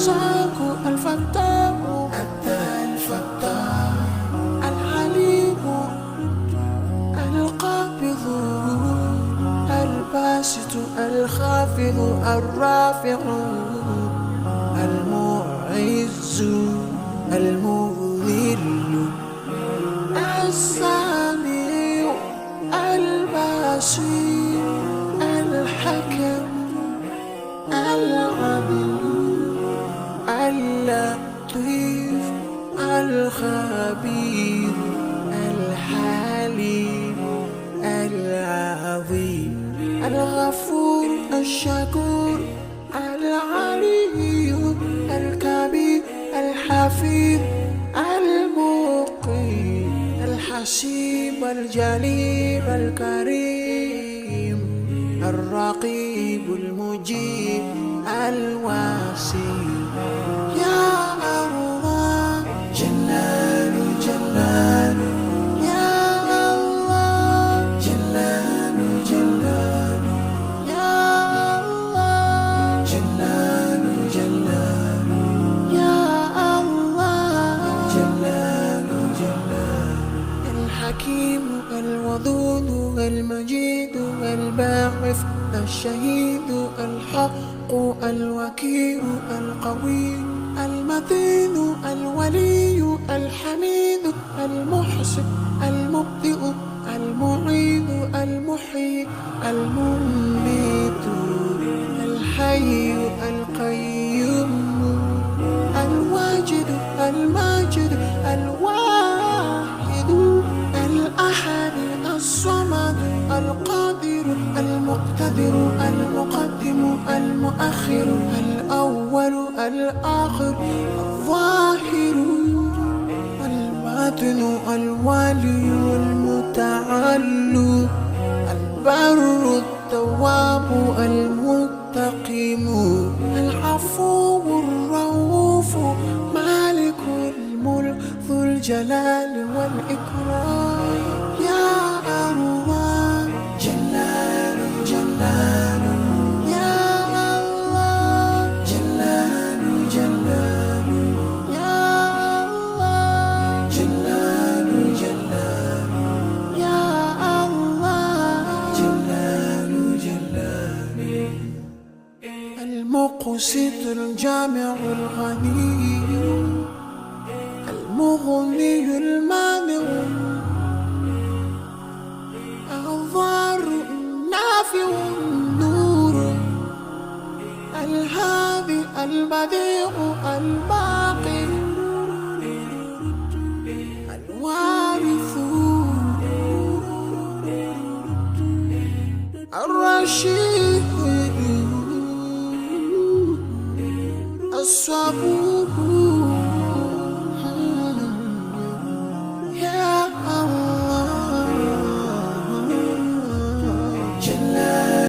الرزاق الفتاح العليم القابض الباسط الخافض الرافع المعز المذل السميع البصير الحكم العليم اللطيف الخبير الحليم العظيم الغفور الشكور العلي الكبير الحفيظ المقيم الحسيب الجليل الكريم الرقيب المجيب الواسع يا الله جلال جلال يا الله جلال جلال يا الله جلال جلال يا الله جلال جلال الحكيم الودود المجيد الباعث الشهيد الحق الوكيل القوي المتين الولي الحميد المحسن المبدئ المعيد المحيي المميت الحي القيوم الواجد الماجد الواحد الأحد الصمد القادر المقتدر المقدم المؤخر الأول الآخر الظاهر الباطن الوالي المتعال البر التواب المنتقم العفو الرؤوف مالك الملك ذو الجلال والإكرام يا الله جلال جلال يا الله جلال جلال يا الله جلال جلال يا الله جلال جلال المقسط الجامع الغني المغني المانع الضار النافع النور الهادي البديع الباقي الوارث الرشيد الصبور